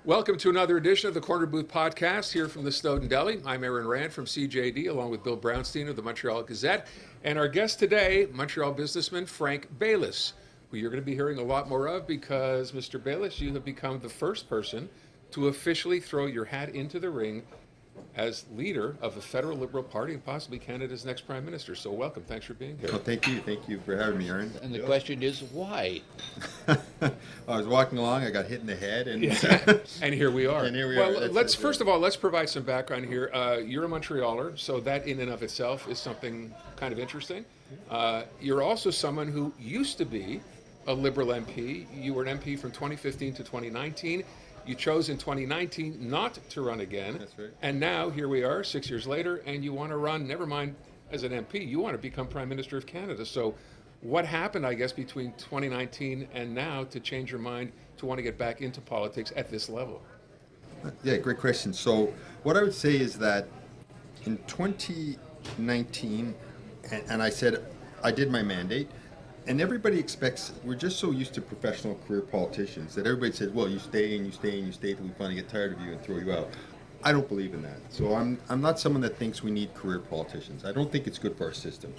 Welcome to another edition of the Corner Booth Podcast here from the Snowden Deli. I'm Aaron Rand from CJD along with Bill Brownstein of the Montreal Gazette. And our guest today, Montreal businessman Frank Baylis, who you're going to be hearing a lot more of because, Mr. Baylis, you have become the first person to officially throw your hat into the ring as leader of the federal Liberal Party and possibly Canada's next Prime Minister. So welcome. Thanks for being here. Well, thank you. Thank you for having me, Aaron. And the question is, why? I was walking along, I got hit in the head, and And here we are. And here we well, are. let's first of all, let's provide some background here. You're a Montrealer, so that in and of itself is something kind of interesting. You're also someone who used to be a Liberal MP. You were an MP from 2015 to 2019. You chose in 2019 not to run again. That's right. And now here we are, 6 years later, and you want to run, never mind as an MP, you want to become Prime Minister of Canada. So what happened, I guess, between 2019 and now to change your mind to want to get back into politics at this level? Yeah, great question. So what I would say is that in 2019, and I said I did my mandate, and everybody expects, we're just so used to professional career politicians that everybody says, well, you stay and you stay and you stay till we finally get tired of you and throw you out. I don't believe in that. So I'm not someone that thinks we need career politicians. I don't think it's good for our system.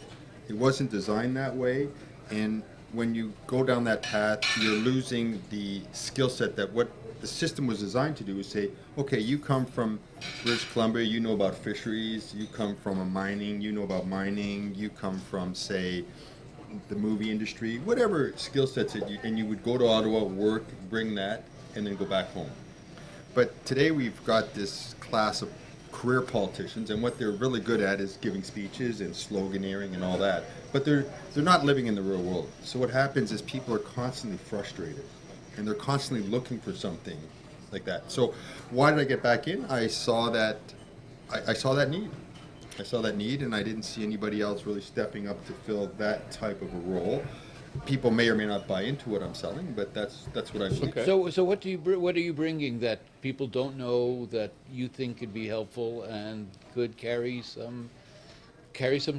It wasn't designed that way, and when you go down that path, you're losing the skill set that what the system was designed to do is say, okay, you come from British Columbia, you know about fisheries, you come from a mining, you know about mining, you come from, say, the movie industry, whatever skill sets that and you would go to Ottawa, work, bring that, and then go back home. But today we've got this class of career politicians, and what they're really good at is giving speeches and sloganeering and all that. But they're not living in the real world. So what happens is people are constantly frustrated, and they're constantly looking for something like that. So why did I get back in? I saw that I saw that need. I saw that need, and I didn't see anybody else really stepping up to fill that type of a role. People may or may not buy into what I'm selling, but that's what I believe. Okay. So what are you bringing that people don't know that you think could be helpful and could carry some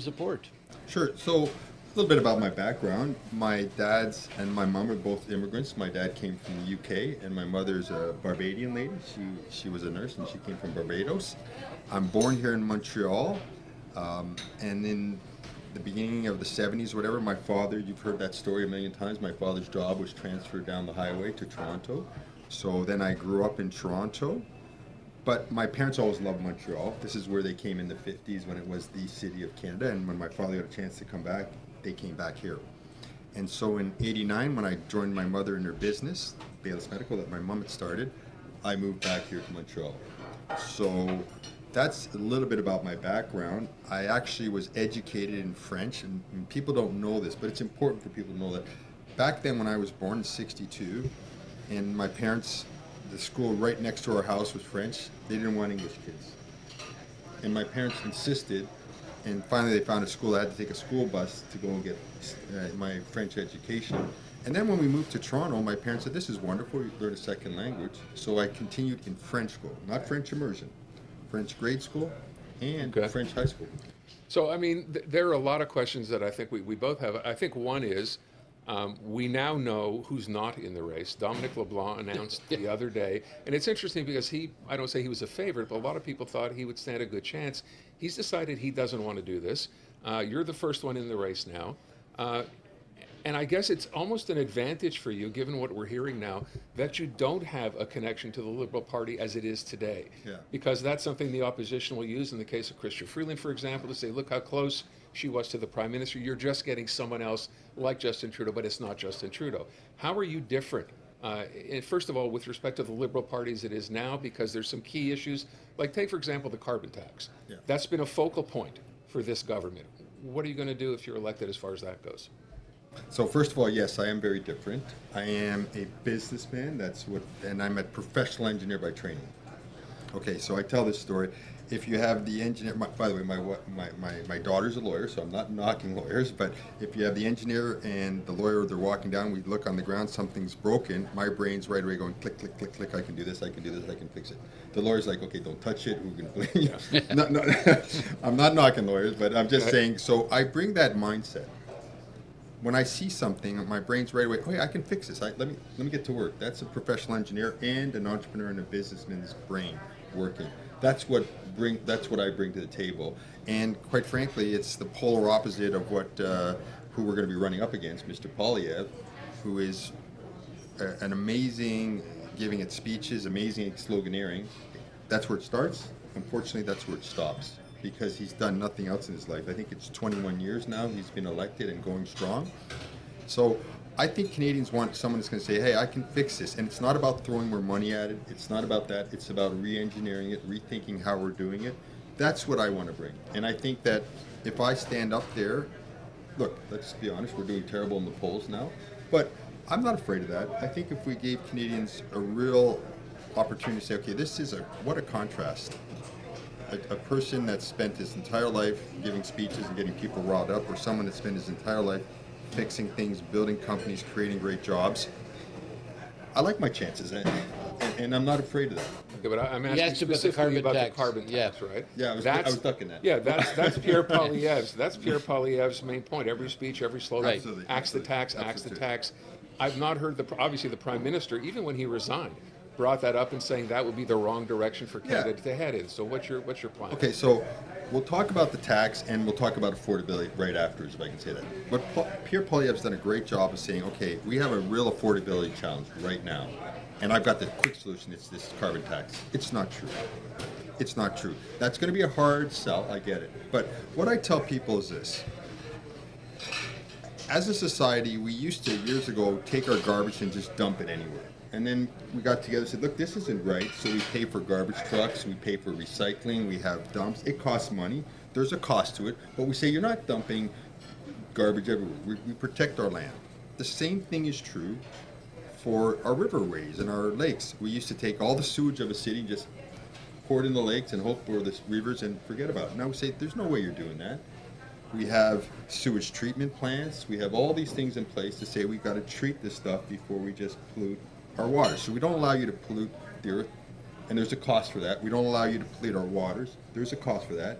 support? Sure. So a little bit about my background. My dad's and my mom are both immigrants. My dad came from the UK, and my mother's a Barbadian lady. She was a nurse, and she came from Barbados. I'm born here in Montreal, and in the beginning of the 70s, whatever, my father, you've heard that story a million times, my father's job was transferred down the highway to Toronto. So then I grew up in Toronto, but my parents always loved Montreal. This is where they came in the 50s when it was the city of Canada, and when my father got a chance to come back, they came back here. And so in 89, when I joined my mother in her business, Baylis Medical, that my mom had started, I moved back here to Montreal. So that's a little bit about my background. I actually was educated in French, and people don't know this, but it's important for people to know that back then when I was born in 62, and my parents, the school right next to our house was French, they didn't want English kids. And my parents insisted, and finally they found a school. I had to take a school bus to go and get my French education. And then when we moved to Toronto, my parents said, this is wonderful, you learn a second language. So I continued in French school, not French immersion. French grade school and Okay. French high school. So, I mean, there are a lot of questions that I think we both have. I think one is we now know who's not in the race. Dominic LeBlanc announced the other day, and it's interesting because I don't say he was a favorite, but a lot of people thought he would stand a good chance. He's decided he doesn't want to do this. You're the first one in the race now. And I guess it's almost an advantage for you, given what we're hearing now, that you don't have a connection to the Liberal Party as it is today. Yeah. Because that's something the opposition will use in the case of Chrystia Freeland, for example, to say, look how close she was to the Prime Minister. You're just getting someone else like Justin Trudeau, but it's not Justin Trudeau. How are you different? First of all, with respect to the Liberal Party as it is now, because there's some key issues, like take, for example, the carbon tax. Yeah. That's been a focal point for this government. What are you going to do if you're elected as far as that goes? So first of all, yes, I am very different. I am a businessman, and I'm a professional engineer by training. Okay, so I tell this story. If you have the engineer, by the way, my daughter's a lawyer, so I'm not knocking lawyers, but if you have the engineer and the lawyer, they're walking down, we look on the ground, something's broken, my brain's right away going click, click, click, click, I can do this, I can do this, I can fix it. The lawyer's like, okay, don't touch it, we're going to believe you. I'm not knocking lawyers, but I'm just saying, so I bring that mindset. when I see something, my brain's right away, oh yeah, I can fix this. Let me get to work. That's a professional engineer and an entrepreneur and a businessman's brain working. That's what I bring to the table. And quite frankly, it's the polar opposite of what who we're going to be running up against, Mr. Polyev, who is an amazing giving it speeches, amazing sloganeering. That's where it starts. Unfortunately, that's where it stops because he's done nothing else in his life. I think it's 21 years now he's been elected and going strong. So I think Canadians want someone that's going to say, hey, I can fix this. And it's not about throwing more money at it. It's not about that. It's about re-engineering it, rethinking how we're doing it. That's what I want to bring. And I think that if I stand up there, look, let's be honest, we're doing terrible in the polls now. But I'm not afraid of that. I think if we gave Canadians a real opportunity to say, okay, what a contrast. A person that spent his entire life giving speeches and getting people riled up, or someone that spent his entire life fixing things, building companies, creating great jobs. I like my chances, and I'm not afraid of that. Okay, but I'm He asking asked about the specifically carbon about tax. the carbon tax, right? Yeah, I was ducking that. Yeah, that's Pierre Poilievre's main point. Every speech, every slogan, Right. Absolutely, axe the absolutely, tax, axe the absolutely. tax. I've not heard obviously the Prime Minister, even when he resigned, brought that up and saying that would be the wrong direction for Canada to head in. So what's your plan? Okay, so we'll talk about the tax and we'll talk about affordability right afterwards, if I can say that. But Pierre Poilievre's done a great job of saying, okay, we have a real affordability challenge right now. And I've got the quick solution, it's this carbon tax. It's not true. It's not true. That's going to be a hard sell, I get it. But what I tell people is this. As a society, we used to, years ago, take our garbage and just dump it anywhere. And then we got together and said, look, this isn't right. So we pay for garbage trucks, we pay for recycling, we have dumps. It costs money. There's a cost to it. But we say, you're not dumping garbage everywhere. We protect our land. The same thing is true for our riverways and our lakes. We used to take all the sewage of a city and just pour it in the lakes and hope for the rivers and forget about it. Now we say, there's no way you're doing that. We have sewage treatment plants. We have all these things in place to say we've got to treat this stuff before we just pollute our waters. So we don't allow you to pollute the earth, and there's a cost for that. We don't allow you to pollute our waters. There's a cost for that.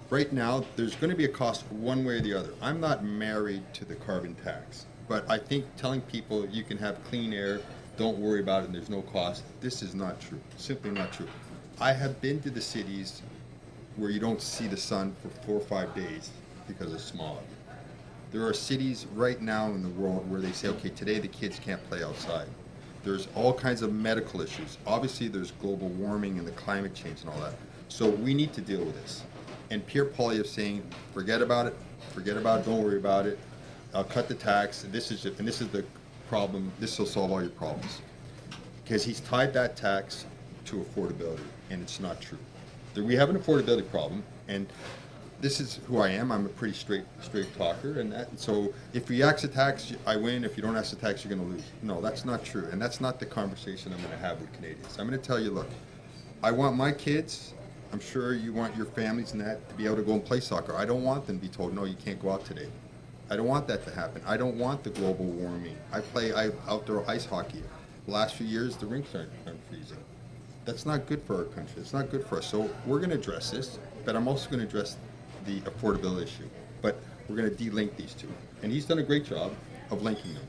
Right now, there's going to be a cost one way or the other. I'm not married to the carbon tax, but I think telling people you can have clean air, don't worry about it, and there's no cost, this is not true. Simply not true. I have been to the cities where you don't see the sun for 4 or 5 days because of smog. There are cities right now in the world where they say, okay, today the kids can't play outside. There's all kinds of medical issues. Obviously, there's global warming and the climate change and all that. So we need to deal with this. And Pierre Poilievre saying, forget about it, don't worry about it. I'll cut the tax. This is the problem. This will solve all your problems. Because he's tied that tax to affordability, and it's not true. We have an affordability problem, and this is who I am. I'm a pretty straight talker, and so if you ask the tax, I win. If you don't ask the tax, you're going to lose. No, that's not true, and that's not the conversation I'm going to have with Canadians. I'm going to tell you, look, I want my kids. I'm sure you want your families and that to be able to go and play soccer. I don't want them to be told, no, you can't go out today. I don't want that to happen. I don't want the global warming. I play outdoor ice hockey. The last few years, the rinks aren't freezing. That's not good for our country. It's not good for us. So we're going to address this, but I'm also going to address the affordability issue. But we're going to de-link these two. And he's done a great job of linking them.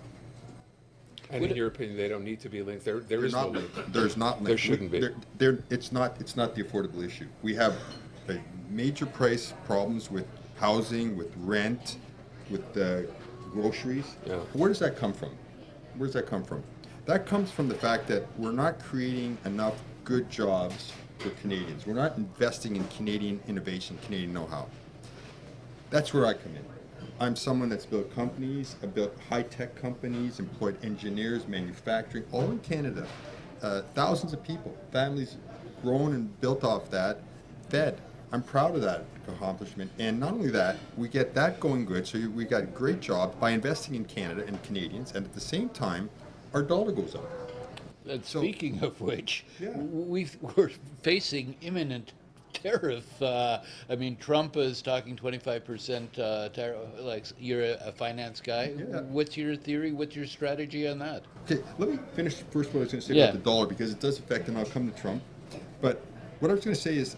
And in your opinion, they don't need to be linked. There is no link. There's not link. There shouldn't be. It's not the affordable issue. We have a major price problems with housing, with rent, with groceries. Yeah. Where does that come from? Where does that come from? That comes from the fact that we're not creating enough good jobs for Canadians. We're not investing in Canadian innovation, Canadian know-how. That's where I come in. I'm someone that's built companies, I've built high-tech companies, employed engineers, manufacturing, all in Canada. Thousands of people, families grown and built off that, fed. I'm proud of that accomplishment. And not only that, we get that going good, so we got a great job by investing in Canada and Canadians, and at the same time, our dollar goes up. And speaking of which, Yeah. we're facing imminent tariff. I mean, Trump is talking 25% tariff. Like, you're a finance guy. Yeah. What's your theory? What's your strategy on that? Okay, let me finish first what I was going to say Yeah. about the dollar, because it does affect, and I'll come to Trump. But what I was going to say is,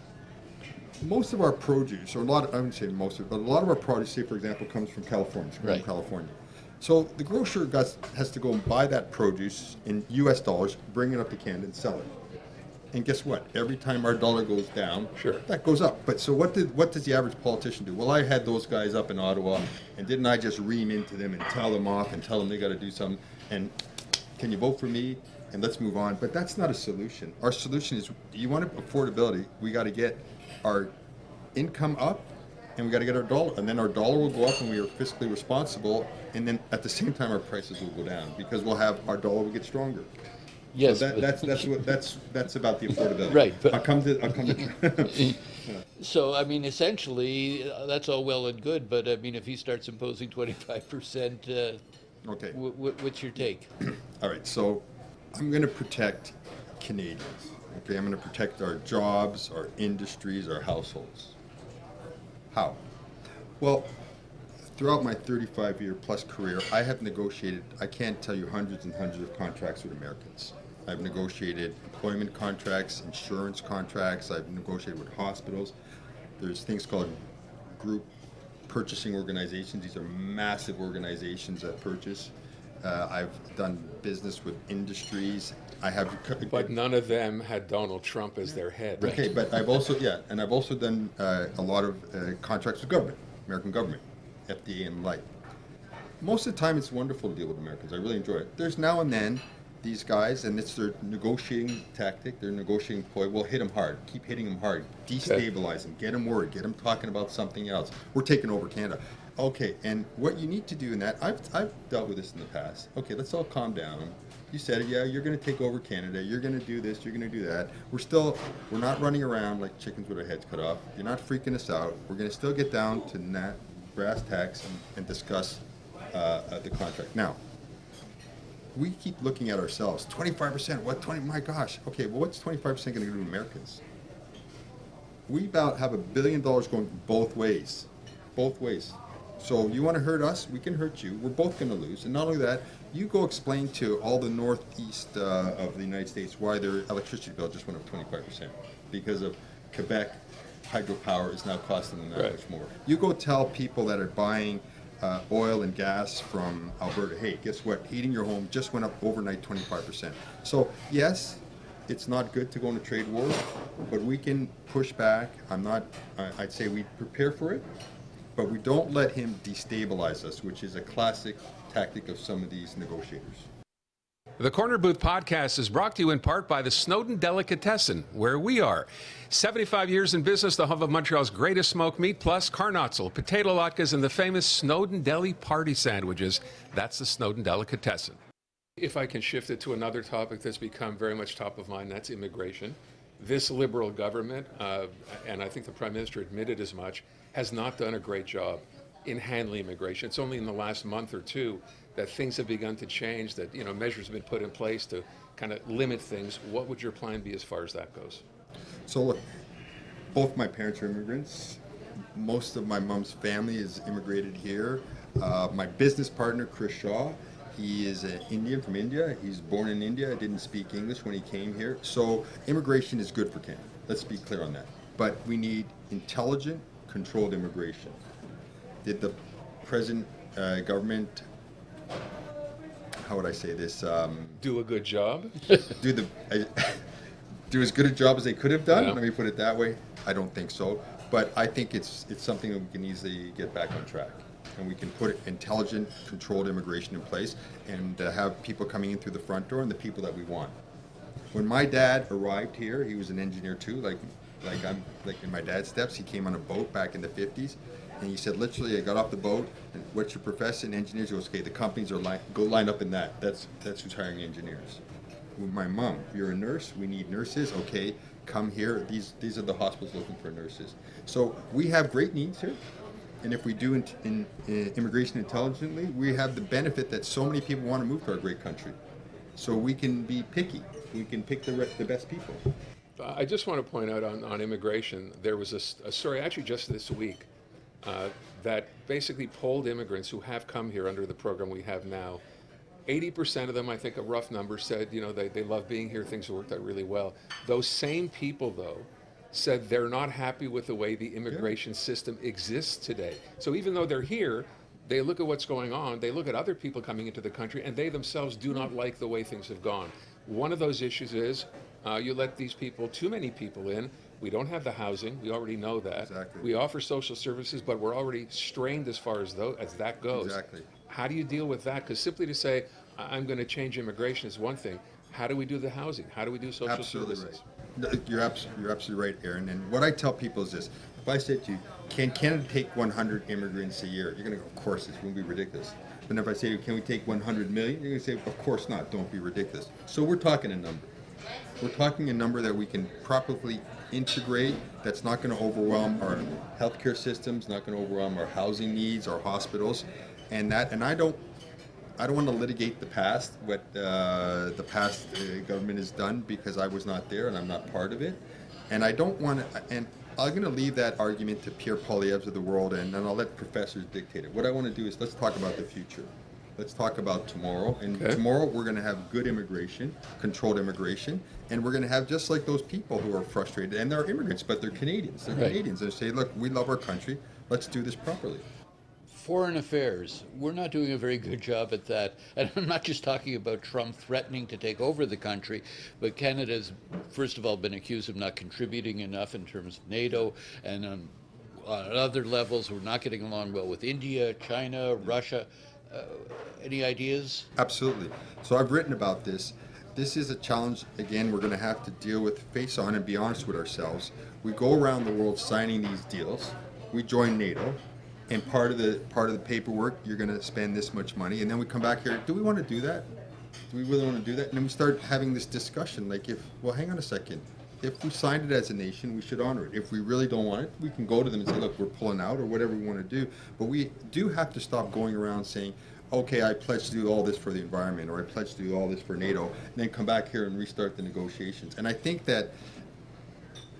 most of our produce, or I wouldn't say most of it, but a lot of our produce, say for example, comes from California. Right. California. So the grocer has to go and buy that produce in U.S. dollars, bring it up to Canada and sell it. And guess what? Every time our dollar goes down, Sure. that goes up. But so what does the average politician do? Well, I had those guys up in Ottawa, and didn't I just ream into them and tell them off and tell them they got to do something? And can you vote for me? And let's move on. But that's not a solution. Our solution is, you want affordability, we got to get our income up, and we got to get our dollar, and then our dollar will go up, and we are fiscally responsible, and then at the same time our prices will go down because we'll have our dollar will get stronger. Yes, So that's about the affordability. Right, but- I'll come to So, I mean, essentially, that's all well and good, but I mean, if he starts imposing 25%, okay. what's your take? All right. So I'm going to protect Canadians. Okay. I'm going to protect our jobs, our industries, our households. How? Well, throughout my 35-year plus career, I have negotiated, I can't tell you, hundreds and hundreds of contracts with Americans. I've negotiated employment contracts, insurance contracts, I've negotiated with hospitals. There's things called group purchasing organizations. These are massive organizations that purchase. I've done business with industries. I have, But none of them had Donald Trump as their head. okay, but I've also, and I've also done a lot of contracts with government, American government, FDA and the like. Most of the time, it's wonderful to deal with Americans. I really enjoy it. There's now and then these guys, and it's their negotiating tactic, their negotiating ploy. We'll hit them hard, keep hitting them hard, destabilize them, get them worried, get them talking about something else. We're taking over Canada. Okay, and what you need to do in that, I've dealt with this in the past. Okay, let's all calm down. You said it, yeah, you're going to take over Canada, you're going to do this, you're going to do that. We're not running around like chickens with our heads cut off. You're not freaking us out. We're going to still get down to brass tacks and discuss the contract. Now, we keep looking at ourselves. 25%, what 20? My gosh. Okay, well, what's 25% going to do to Americans? We about have $1 billion going both ways. Both ways. So you want to hurt us, we can hurt you. We're both going to lose. And not only that, you go explain to all the northeast of the United States why their electricity bill just went up 25% because of Quebec hydropower is now costing them that much more. You go tell people that are buying oil and gas from Alberta, hey, guess what? Heating your home just went up overnight 25%. So yes, it's not good to go into trade war, but we can push back. I'd say we prepare for it, but we don't let him destabilize us, which is a classic tactic of some of these negotiators. The Corner Booth podcast is brought to you in part by the Snowden Delicatessen, where we are. 75 years in business, the home of Montreal's greatest smoked meat, plus carnotzel, potato latkes, and the famous Snowden Deli party sandwiches. That's the Snowden Delicatessen. If I can shift it to another topic that's become very much top of mind, that's immigration. This Liberal government, and I think the Prime Minister admitted as much, has not done a great job in handling immigration. It's only in the last month or two that things have begun to change, that measures have been put in place to kind of limit things. What would your plan be as far as that goes? So look, both my parents are immigrants. Most of my mom's family is immigrated here. My business partner, Chris Shaw, he is an Indian from India. He's born in India, didn't speak English when he came here. So immigration is good for Canada. Let's be clear on that. But we need intelligent, controlled immigration. Did the present government, how would I say this? Do a good job? Do as good a job as they could have done? Yeah. Let me put it that way. I don't think so. But I think it's something that we can easily get back on track. And we can put intelligent, controlled immigration in place and have people coming in through the front door and the people that we want. When my dad arrived here, he was an engineer too, like in my dad's steps. He came on a boat back in the 50s, and he said, literally, I got off the boat, and what's your profession? Engineers. He goes, okay, the companies are go line up in that. That's who's hiring engineers. With my mom, you're a nurse, we need nurses. Okay, come here. These are the hospitals looking for nurses. So we have great needs here. And if we do in immigration intelligently, we have the benefit that so many people want to move to our great country. So we can be picky. We can pick the best people. I just want to point out on immigration, there was a story actually just this week that basically polled immigrants who have come here under the program we have now. 80% of them, I think a rough number, said they love being here, things have worked out really well. Those same people, though, said they're not happy with the way the immigration system exists today. So even though they're here, They look at what's going on, they look at other people coming into the country, and they themselves do not like the way things have gone. One of those issues is you let these people, too many people in. We don't have the housing. We already know that. Exactly. We offer social services, but we're already strained as far as that goes. Exactly. How do you deal with that? Because simply to say, I'm going to change immigration is one thing. How do we do the housing? How do we do social Absolutely services? right. No, you're absolutely right, Aaron. And what I tell people is this: if I said to you, "Can Canada take 100 immigrants a year?" You're going to go, "Of course, it's going to be ridiculous." But if I say, "Can we take 100 million?" You're going to say, "Of course not. Don't be ridiculous." So we're talking a number. We're talking a number that we can properly integrate. That's not going to overwhelm our healthcare systems, not going to overwhelm our housing needs, our hospitals, and I don't want to litigate the past, what the past government has done, because I was not there and I'm not part of it. And I don't want to, and I'm going to leave that argument to Pierre Poilievre's of the world, and then I'll let professors dictate it. What I want to do is let's talk about the future. Let's talk about tomorrow. And Okay. tomorrow we're going to have good immigration, controlled immigration, and we're going to have just like those people who are frustrated, and they're immigrants, but they're Canadians. They're Right. Canadians. They say, look, we love our country. Let's do this properly. Foreign affairs. We're not doing a very good job at that. And I'm not just talking about Trump threatening to take over the country, but Canada's, first of all, been accused of not contributing enough in terms of NATO, and on other levels, we're not getting along well with India, China, Russia. Any ideas? Absolutely. So I've written about this. This is a challenge, again, we're going to have to deal with face on and be honest with ourselves. We go around the world signing these deals. We join NATO, and part of the paperwork, you're going to spend this much money, and then we come back here, do we want to do that? Do we really want to do that? And then we start having this discussion, like, well, hang on a second. If we signed it as a nation, we should honor it. If we really don't want it, we can go to them and say, look, we're pulling out, or whatever we want to do. But we do have to stop going around saying, okay, I pledge to do all this for the environment, or I pledge to do all this for NATO, and then come back here and restart the negotiations. And I think that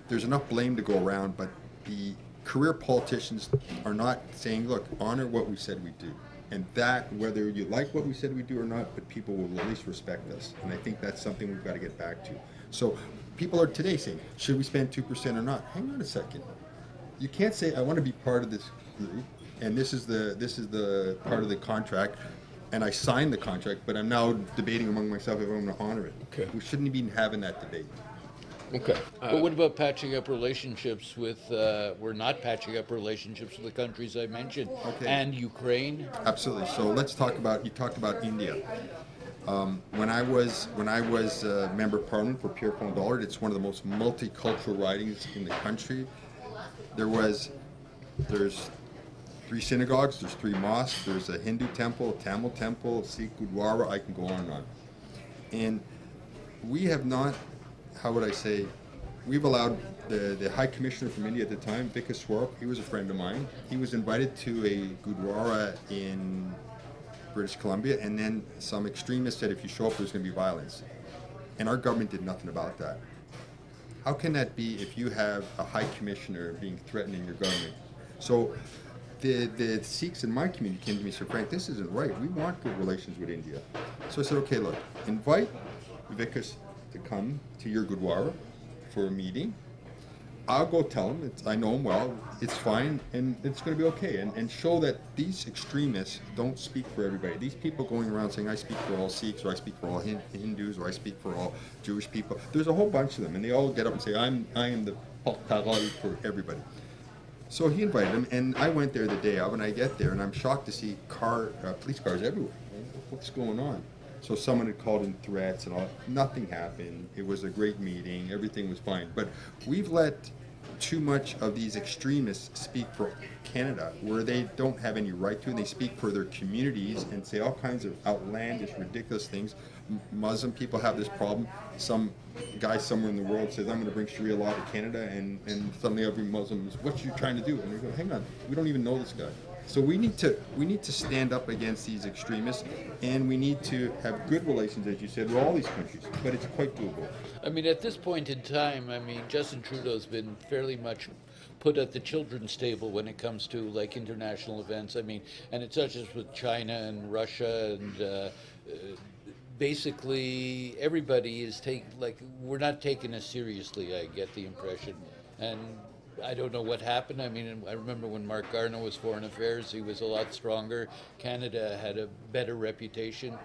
there's enough blame to go around, but the career politicians are not saying, look, honor what we said we do. And that, whether you like what we said we do or not, but people will at least respect us. And I think that's something we've got to get back to. So people are today saying, should we spend 2% or not? Hang on a second. You can't say, I want to be part of this group, and this is the part of the contract, and I signed the contract, but I'm now debating among myself if I'm going to honor it. Okay. We shouldn't be having that debate. Okay. But what about patching up relationships with, we're not patching up relationships with the countries I mentioned, Okay. and Ukraine? Absolutely. So let's talk about, you talked about India. When I was a member of parliament for Pierre Poilievre, it's one of the most multicultural ridings in the country. There's 3 synagogues, there's 3 mosques, there's a Hindu temple, a Tamil temple, a Sikh Gurdwara, I can go on and on. And we have not, how would I say, we've allowed the High Commissioner from India at the time, Vikas Swarup, he was a friend of mine. He was invited to a Gurdwara in British Columbia, and then some extremists said if you show up there's going to be violence. And our government did nothing about that. How can that be if you have a High Commissioner being threatened in your government? So the Sikhs in my community came to me and said, Frank, this isn't right. We want good relations with India. So I said, okay, look, invite Vikas to come to your Gurdwara for a meeting. I'll go tell him, I know him well, it's fine, and it's going to be okay. And show that these extremists don't speak for everybody. These people going around saying, I speak for all Sikhs, or I speak for all Hindus, or I speak for all Jewish people. There's a whole bunch of them, and they all get up and say, I am the Talali for everybody. So he invited him, and I went there the day of, and I get there, and I'm shocked to see police cars everywhere. What's going on? So someone had called in threats and all. Nothing happened. It was a great meeting. Everything was fine. But we've let too much of these extremists speak for Canada, where they don't have any right to, and they speak for their communities and say all kinds of outlandish, ridiculous things. Muslim people have this problem. Some guy somewhere in the world says, I'm going to bring Sharia law to Canada, and suddenly every Muslim is, what you trying to do? And they go, hang on, we don't even know this guy. So we need to stand up against these extremists, and we need to have good relations, as you said, with all these countries. But it's quite doable. I mean, at this point in time, I mean, Justin Trudeau's been fairly much put at the children's table when it comes to like international events. I mean, and it's not just with China and Russia and basically everybody is we're not taken as seriously. I get the impression, and I don't know what happened. I mean, I remember when Mark Garneau was Foreign Affairs, he was a lot stronger. Canada had a better reputation.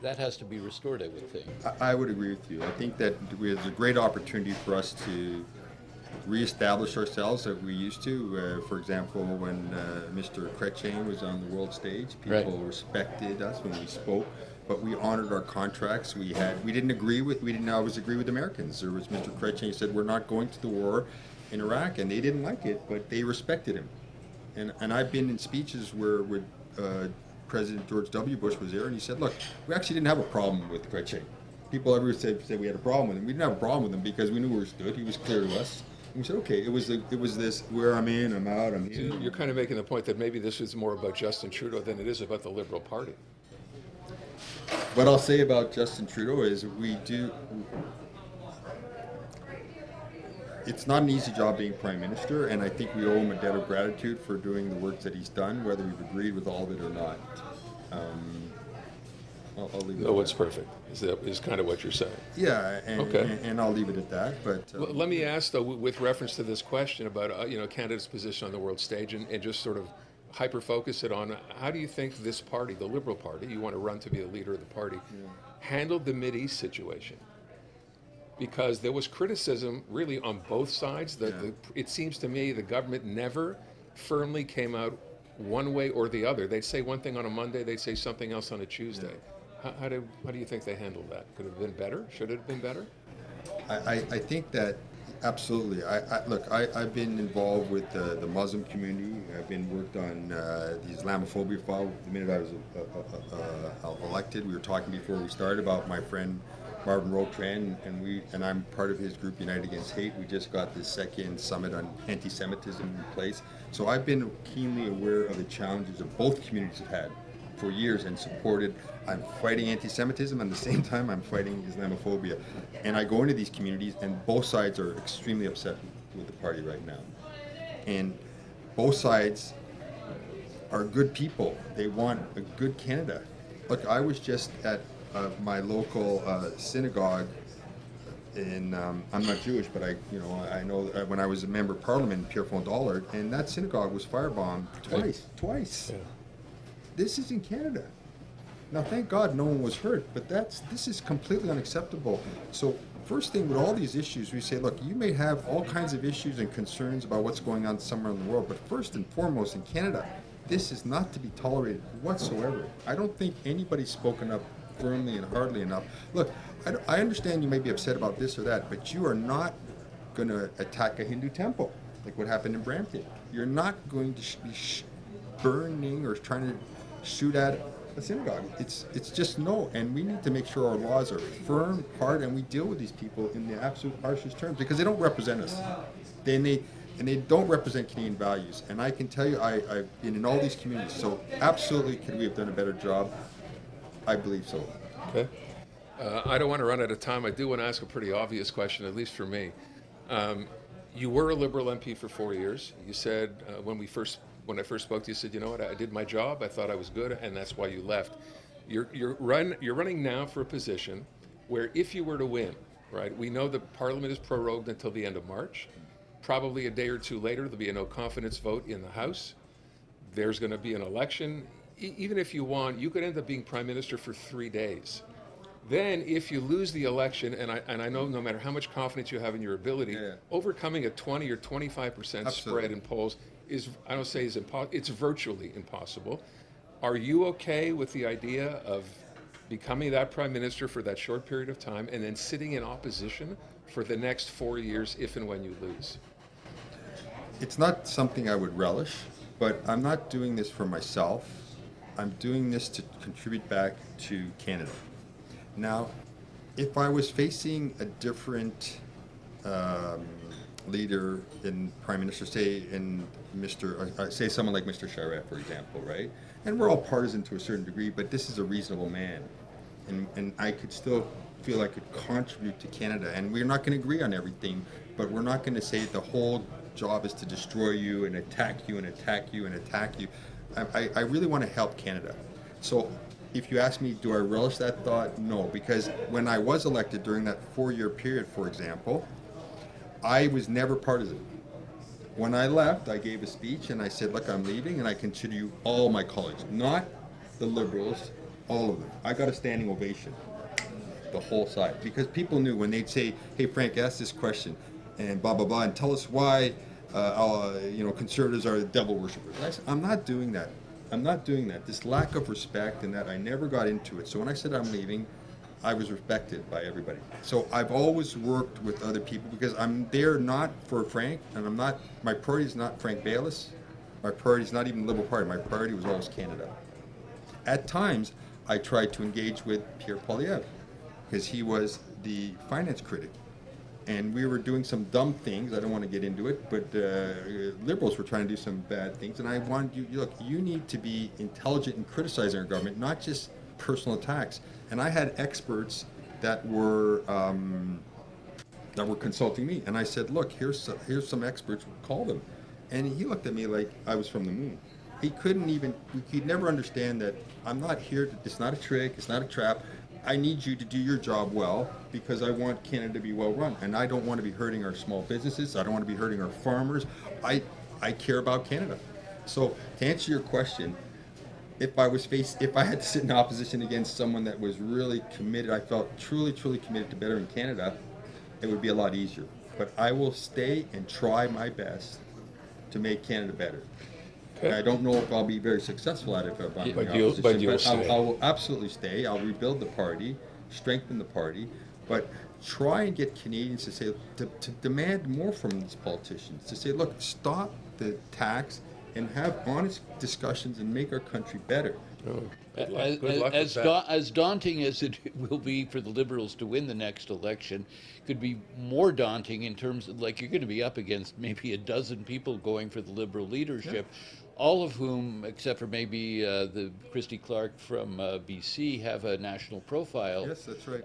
That has to be restored, I would think. I would agree with you. I think that there's a great opportunity for us to reestablish ourselves that we used to. For example, when Mr. Chrétien was on the world stage, people respected us when we spoke, but we honored our contracts. We didn't always agree with Americans. There was Mr. Chrétien who said we're not going to the war in Iraq, and they didn't like it, but they respected him. And I've been in speeches where President George W. Bush was there, and he said, "Look, we actually didn't have a problem with Chrétien. People ever said we had a problem with him. We didn't have a problem with him because we knew where he stood. He was clear to us." And we said, "Okay, it was this where I'm in, I'm out, I'm So here." you're kind of making the point that maybe this is more about Justin Trudeau than it is about the Liberal Party. What I'll say about Justin Trudeau is it's not an easy job being Prime Minister, and I think we owe him a debt of gratitude for doing the work that he's done, whether we've agreed with all of it or not. I'll leave it No at one's that. perfect, is kind of what you're saying. Yeah, Okay. and I'll leave it at that. But Let me ask, though, with reference to this question about Canada's position on the world stage, and just sort of hyper-focus it on, how do you think this party, the Liberal Party, you want to run to be the leader of the party, handled the Mideast situation? Because there was criticism really on both sides. It seems to me the government never firmly came out one way or the other. They'd say one thing on a Monday, they'd say something else on a Tuesday. How do you think they handled that? Could it have been better? Should it have been better? I think that absolutely. I've been involved with the Muslim community. I've been worked on the Islamophobia file. The minute I was elected, we were talking before we started about my friend Marvin Rotran, and I'm part of his group, United Against Hate. We just got the second summit on anti-Semitism in place. So I've been keenly aware of the challenges that both communities have had for years and supported. I'm fighting anti-Semitism, and at the same time I'm fighting Islamophobia. And I go into these communities, and both sides are extremely upset with the party right now. And both sides are good people. They want a good Canada. Look, I was just at my local synagogue in, I'm not Jewish, but I know when I was a member of Parliament in Pierrefonds-Dollard, and that synagogue was firebombed twice. Yeah. This is in Canada. Now, thank God no one was hurt, but this is completely unacceptable. So first thing with all these issues, we say, look, you may have all kinds of issues and concerns about what's going on somewhere in the world, but first and foremost in Canada, this is not to be tolerated whatsoever. I don't think anybody's spoken up firmly and hardly enough. Look, I understand you may be upset about this or that, but you are not going to attack a Hindu temple like what happened in Brampton. You're not going to be burning or trying to shoot at a synagogue. It's just no, and we need to make sure our laws are firm, hard, and we deal with these people in the absolute harshest terms because they don't represent us. They don't represent Canadian values. And I can tell you, I've been in all these communities, so absolutely could we have done a better job? I believe so. Okay. I don't want to run out of time. I do want to ask a pretty obvious question, at least for me. You were a Liberal MP for 4 years. You said when I first spoke to you, you said, you know what, I did my job. I thought I was good, and that's why you left. You're running now for a position where, if you were to win, right? We know the Parliament is prorogued until the end of March. Probably a day or two later, there'll be a no confidence vote in the House. There's going to be an election. Even if you won, you could end up being Prime Minister for 3 days. Then, if you lose the election, and I know no matter how much confidence you have in your ability, overcoming a 20 or 25% spread in polls is, I don't say is impossible, it's virtually impossible. Are you okay with the idea of becoming that Prime Minister for that short period of time and then sitting in opposition for the next 4 years if and when you lose? It's not something I would relish, but I'm not doing this for myself. I'm doing this to contribute back to Canada. Now, if I was facing a different leader in Prime Minister, say someone like Mr. Charette, for example, right? And we're all partisan to a certain degree, but this is a reasonable man, and I could still feel I could contribute to Canada. And we're not going to agree on everything, but we're not going to say the whole job is to destroy you and attack you and attack you and attack you. I really want to help Canada. So if you ask me, do I relish that thought? No, because when I was elected during that 4-year period, for example, I was never partisan. When I left, I gave a speech and I said, look, I'm leaving and I consider you all my colleagues, not the Liberals, all of them. I got a standing ovation, the whole side, because people knew when they'd say, hey, Frank, ask this question and blah, blah, blah, and tell us why, conservatives are the devil worshippers. I said, I'm not doing that. I'm not doing that. This lack of respect and that I never got into it. So when I said I'm leaving, I was respected by everybody. So I've always worked with other people because I'm there not for Frank, and I'm not, my priority is not Frank Bayless. My priority is not even the Liberal Party. My priority was always Canada. At times, I tried to engage with Pierre Poilievre because he was the finance critic. And we were doing some dumb things. I don't want to get into it, but Liberals were trying to do some bad things. And I wanted you, look, you need to be intelligent in criticizing our government, not just personal attacks. And I had experts that were consulting me. And I said, look, here's some experts, call them. And he looked at me like I was from the moon. He'd never understand that I'm not here, it's not a trick, it's not a trap. I need you to do your job well because I want Canada to be well run. And I don't want to be hurting our small businesses. I don't want to be hurting our farmers. I care about Canada. So to answer your question, if I had to sit in opposition against someone that was really committed, I felt truly, truly committed to bettering Canada, it would be a lot easier. But I will stay and try my best to make Canada better. Okay. I don't know if I'll be very successful at it if I'm in But opposition, you'll stay. I will absolutely stay. I'll rebuild the party, strengthen the party, but try and get Canadians to say to demand more from these politicians. To say, look, stop the tax and have honest discussions and make our country better. Oh, good luck with that. As daunting as it will be for the Liberals to win the next election, could be more daunting in terms of, like, you're going to be up against maybe a dozen people going for the Liberal leadership, all of whom, except for maybe the Christy Clark from BC, have a national profile. Yes, that's right.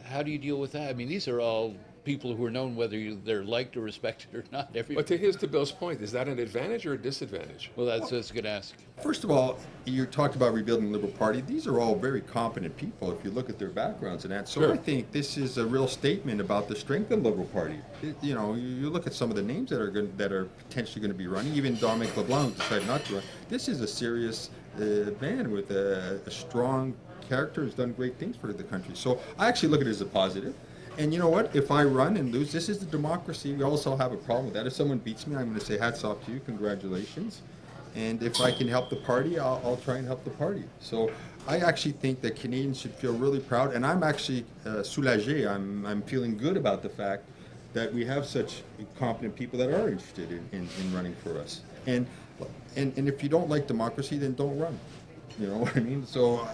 How do you deal with that? I mean, these are all people who are known whether they're liked or respected or not. But to Bill's point, is that an advantage or a disadvantage? Well, that's what I was going to ask. First of all, you talked about rebuilding the Liberal Party. These are all very competent people if you look at their backgrounds and that. So Sure. I think this is a real statement about the strength of the Liberal Party. You look at some of the names that are potentially going to be running. Even Dominic LeBlanc decided not to run. This is a serious man with a strong character who's done great things for the country. So I actually look at it as a positive. And you know what? If I run and lose, this is the democracy. We also have a problem with that. If someone beats me, I'm going to say hats off to you, congratulations. And if I can help the party, I'll try and help the party. So I actually think that Canadians should feel really proud. And I'm actually soulagé. I'm feeling good about the fact that we have such competent people that are interested in running for us. And if you don't like democracy, then don't run. You know what I mean? So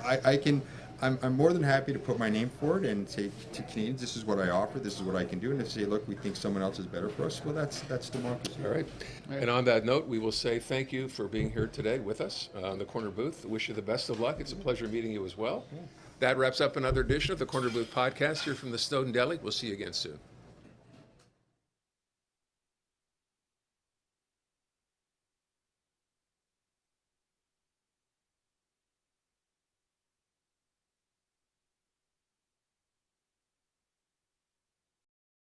I'm more than happy to put my name forward and say to Canadians, this is what I offer, this is what I can do. And if they say, look, we think someone else is better for us, well, that's democracy. All right. And on that note, we will say thank you for being here today with us on the Corner Booth. Wish you the best of luck. It's a pleasure meeting you as well. That wraps up another edition of the Corner Booth podcast here from the Snowden Deli. We'll see you again soon.